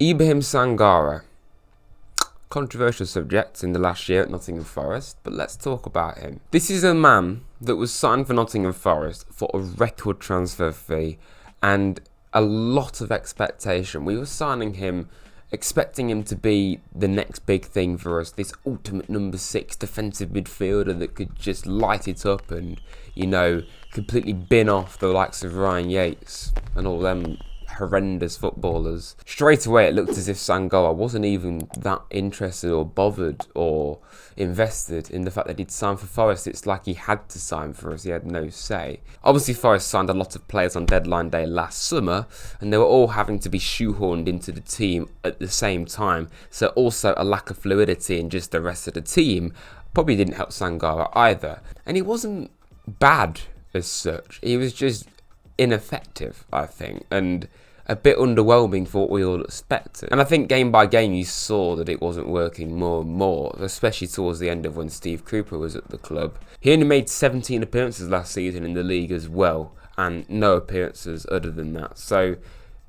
Ibrahim Sangare. Controversial subject in the last year at Nottingham Forest, but let's talk about him. This is a man that was signed for Nottingham Forest for a record transfer fee and a lot of expectation. We were signing him, expecting him to be the next big thing for us, this ultimate number 6 defensive midfielder that could just light it up and, completely bin off the likes of Ryan Yates and all them horrendous footballers. Straight away it looked as if Sangare wasn't even that interested or bothered or invested in the fact that he'd signed for Forest. It's like he had to sign for us, he had no say. Obviously Forest signed a lot of players on deadline day last summer and they were all having to be shoehorned into the team at the same time, so also a lack of fluidity in just the rest of the team probably didn't help Sangare either. And he wasn't bad as such, he was just ineffective, I think, and a bit underwhelming for what we all expected. And I think game by game you saw that it wasn't working more and more, especially towards the end of when Steve Cooper was at the club. He only made 17 appearances last season in the league as well, and no appearances other than that. So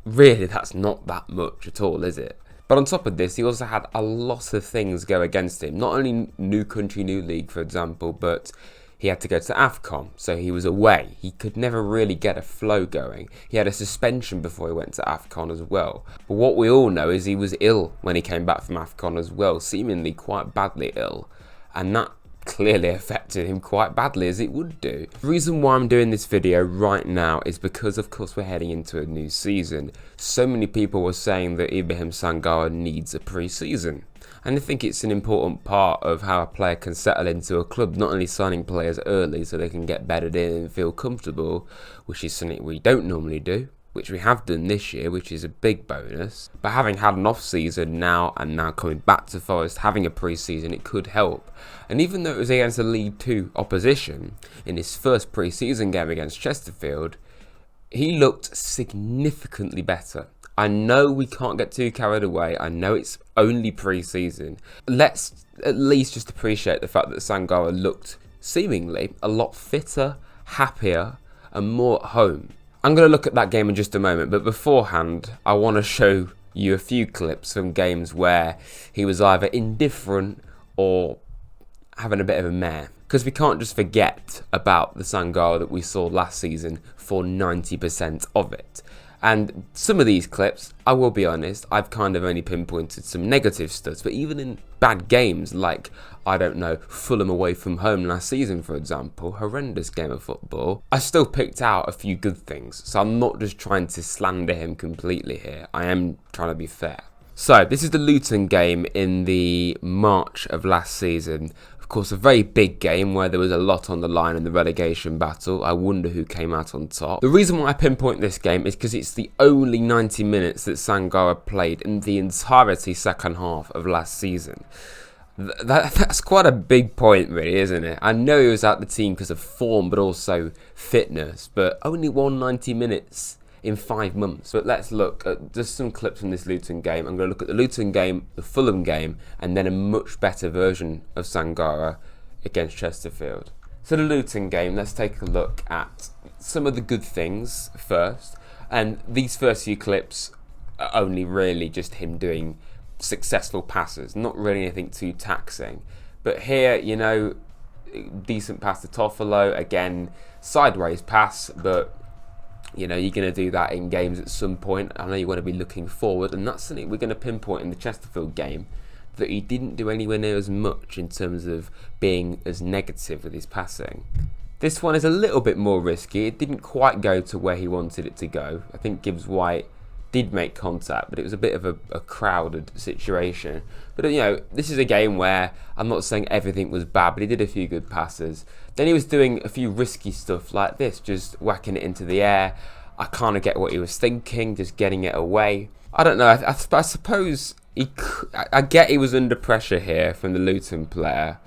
really that's not that much at all, is it? But on top of this, he also had a lot of things go against him. Not only new country, new league, for example, but he had to go to AFCON, so he was away. He could never really get a flow going. He had a suspension before he went to AFCON as well. But what we all know is he was ill when he came back from AFCON as well, seemingly quite badly ill. And that clearly affected him quite badly, as it would do. The reason why I'm doing this video right now is because, of course, we're heading into a new season. So many people were saying that Ibrahim Sangare needs a pre-season. And I think it's an important part of how a player can settle into a club, not only signing players early so they can get bedded in and feel comfortable, which is something we don't normally do, which we have done this year, which is a big bonus. But having had an off-season now and now coming back to Forest, having a pre-season, it could help. And even though it was against a League 2 opposition, in his first pre-season game against Chesterfield, he looked significantly better. I know we can't get too carried away. I know it's only pre-season. Let's at least just appreciate the fact that Sangare looked seemingly a lot fitter, happier, and more at home. I'm going to look at that game in just a moment, but beforehand, I want to show you a few clips from games where he was either indifferent or having a bit of a mare. Because we can't just forget about the Sangare that we saw last season for 90% of it. And some of these clips, I will be honest, I've kind of only pinpointed some negative stuff, but even in bad games like, I don't know, Fulham away from home last season, for example, horrendous game of football, I still picked out a few good things. So I'm not just trying to slander him completely here, I am trying to be fair. So this is the Luton game in the March of last season. Of course, a very big game where there was a lot on the line in the relegation battle. I wonder who came out on top. The reason why I pinpoint this game is because it's the only 90 minutes that Sangare played in the entirety second half of last season. That's quite a big point, really, isn't it? I know he was out the team because of form, but also fitness, but only 190 minutes in 5 months. But let's look at just some clips from this Luton game. I'm going to look at the Luton game, the Fulham game, and then a much better version of Sangare against Chesterfield. So the Luton game, let's take a look at some of the good things first. And these first few clips are only really just him doing successful passes, not really anything too taxing. But here, decent pass to Toffolo, again, sideways pass, but you're going to do that in games at some point. I know you want to be looking forward, and that's something we're going to pinpoint in the Chesterfield game, that he didn't do anywhere near as much in terms of being as negative with his passing. This one is a little bit more risky. It didn't quite go to where he wanted it to go. I think Gibbs White did make contact, but it was a bit of a crowded situation. But this is a game where I'm not saying everything was bad, but he did a few good passes. Then he was doing a few risky stuff like this, just whacking it into the air. I kind of get what he was thinking, just getting it away. I don't know, I suppose I get he was under pressure here from the Luton player,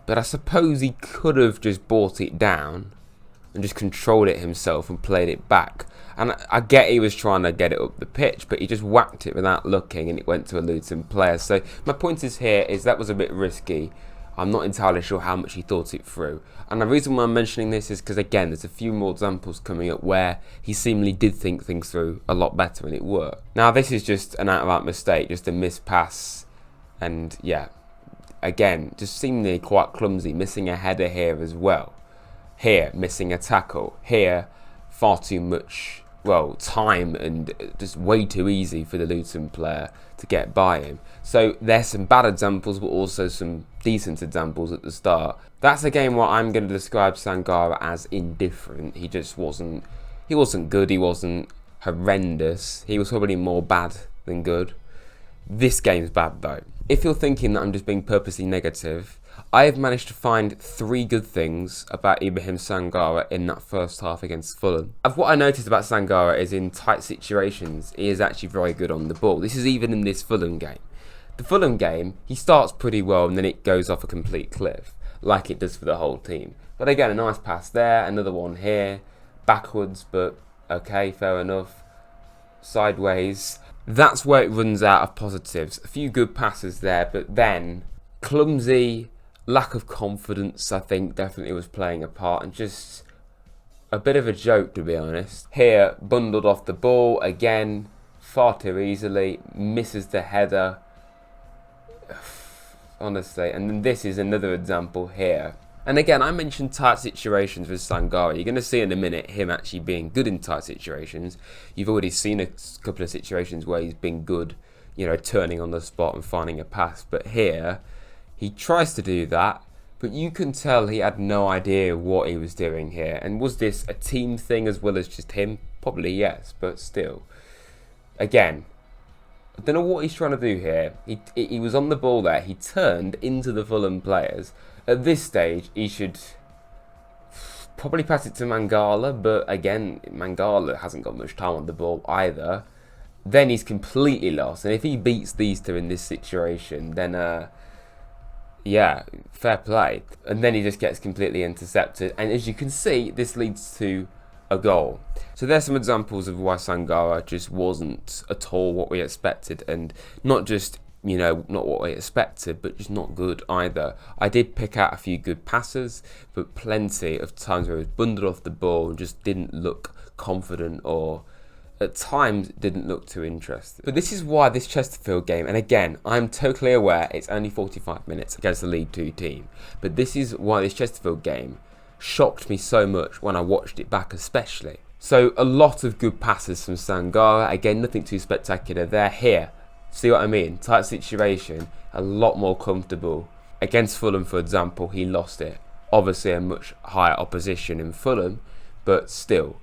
but I suppose he could have just brought it down and just controlled it himself and played it back. And I get he was trying to get it up the pitch, but he just whacked it without looking and it went to a Luton player. So my point is here is that was a bit risky. I'm not entirely sure how much he thought it through. And the reason why I'm mentioning this is because, again, there's a few more examples coming up where he seemingly did think things through a lot better and it worked. Now, this is just an out-and-out mistake, just a missed pass. And, yeah, again, just seemingly quite clumsy, missing a header here as well. Here, missing a tackle. Here, far too much, well, time and just way too easy for the Luton player to get by him. So there's some bad examples, but also some decent examples at the start. That's a game where I'm going to describe Sangare as indifferent. He just wasn't good, he wasn't horrendous. He was probably more bad than good. This game's bad though. If you're thinking that I'm just being purposely negative, I have managed to find 3 good things about Ibrahim Sangare in that first half against Fulham. What I noticed about Sangare is in tight situations, he is actually very good on the ball. This is even in this Fulham game. The Fulham game, he starts pretty well and then it goes off a complete cliff, like it does for the whole team. But again, a nice pass there, another one here, backwards, but okay, fair enough. Sideways. That's where it runs out of positives. A few good passes there, but then clumsy, lack of confidence, I think, definitely was playing a part, and just a bit of a joke, to be honest. Here, bundled off the ball again, far too easily, misses the header. Honestly, and then this is another example here. And again, I mentioned tight situations with Sangare. You're going to see in a minute him actually being good in tight situations. You've already seen a couple of situations where he's been good, you know, turning on the spot and finding a pass. But here, he tries to do that, but you can tell he had no idea what he was doing here. And was this a team thing as well as just him? Probably yes, but still. Again, I don't know what he's trying to do here. He was on the ball there. He turned into the Fulham players. At this stage, he should probably pass it to Mangala, but again, Mangala hasn't got much time on the ball either. Then he's completely lost. And if he beats these two in this situation, then yeah, fair play. And then he just gets completely intercepted. And as you can see, this leads to a goal. So there's some examples of why Sangare just wasn't at all what we expected. And not just, you know, not what we expected, but just not good either. I did pick out a few good passes, but plenty of times where he was bundled off the ball and just didn't look confident, or at times didn't look too interested. But this is why this Chesterfield game, and again, I'm totally aware it's only 45 minutes against the League 2 team, but this is why this Chesterfield game shocked me so much when I watched it back especially. So a lot of good passes from Sangare. Again, nothing too spectacular there. Here, see what I mean? Tight situation, a lot more comfortable. Against Fulham, for example, he lost it. Obviously a much higher opposition in Fulham, but still.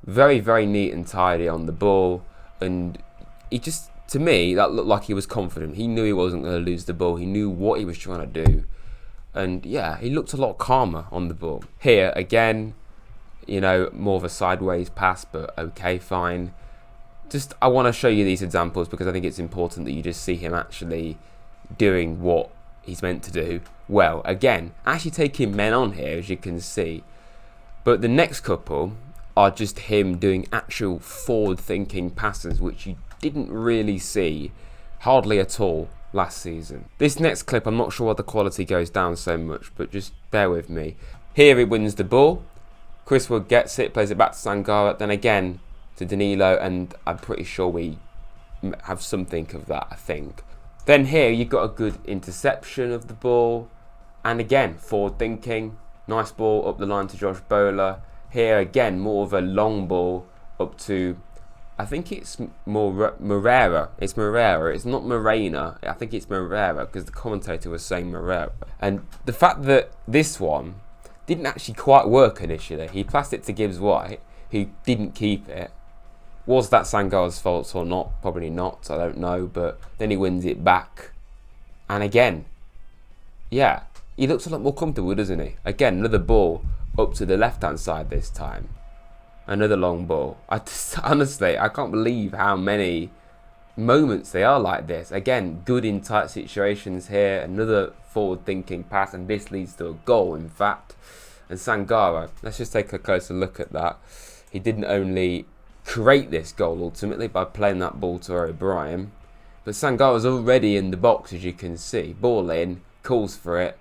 Very, very neat and tidy on the ball. And he just, to me, that looked like he was confident. He knew he wasn't going to lose the ball. He knew what he was trying to do. And yeah, he looked a lot calmer on the ball. Here, again, you know, more of a sideways pass, but okay, fine. Just, I want to show you these examples because I think it's important that you just see him actually doing what he's meant to do well. Again, actually taking men on here, as you can see. But the next couple are just him doing actual forward-thinking passes, which you didn't really see hardly at all last season. This next clip, I'm not sure why the quality goes down so much, but just bear with me. Here he wins the ball. Chris Wood gets it, plays it back to Sangare, then again to Danilo, and I'm pretty sure we have something of that, I think. Then here you've got a good interception of the ball, and again, forward thinking, nice ball up the line to Josh Bowler. Here again, more of a long ball up to, I think it's Moreira. It's Moreira. It's not Morena. I think it's Moreira because the commentator was saying Moreira. And the fact that this one didn't actually quite work initially. He passed it to Gibbs White, who didn't keep it. Was that Sangare's fault or not? Probably not. I don't know. But then he wins it back. And again, yeah, he looks a lot more comfortable, doesn't he? Again, another ball up to the left-hand side this time. Another long ball. Honestly, I can't believe how many moments they are like this. Again, good in tight situations here. Another forward-thinking pass, and this leads to a goal, in fact. And Sangare, let's just take a closer look at that. He didn't only create this goal, ultimately, by playing that ball to Ibrahim, but Sangare's already in the box, as you can see. Ball in, calls for it,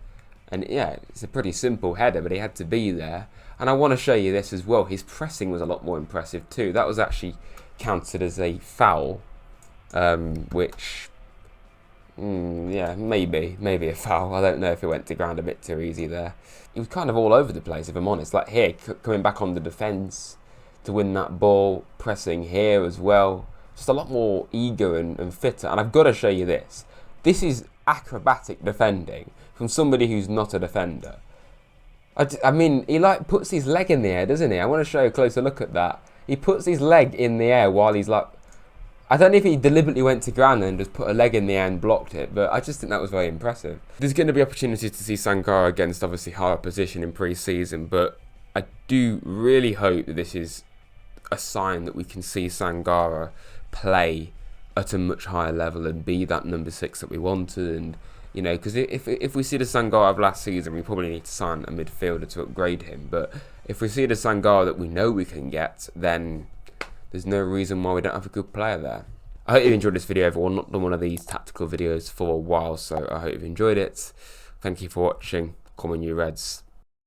And yeah, it's a pretty simple header, but he had to be there. And I want to show you this as well. His pressing was a lot more impressive too. That was actually counted as a foul, which, yeah, maybe a foul. I don't know if it went to ground a bit too easy there. He was kind of all over the place, if I'm honest. Like here, coming back on the defence to win that ball, pressing here as well. Just a lot more eager and fitter. And I've got to show you this. This is acrobatic defending from somebody who's not a defender. I mean, he like puts his leg in the air, doesn't he? I want to show you a closer look at that. He puts his leg in the air while he's like, I don't know if he deliberately went to ground and just put a leg in the air and blocked it, but I just think that was very impressive. There's going to be opportunities to see Sangare against obviously higher opposition in pre-season, but I do really hope that this is a sign that we can see Sangare play at a much higher level and be that number 6 that we wanted. And you know, because if we see the Sangare of last season, we probably need to sign a midfielder to upgrade him. But if we see the Sangare that we know we can get, then there's no reason why we don't have a good player there. I hope you enjoyed this video, everyone. Not done one of these tactical videos for a while, so I hope you've enjoyed it. Thank you for watching. Come on, you Reds.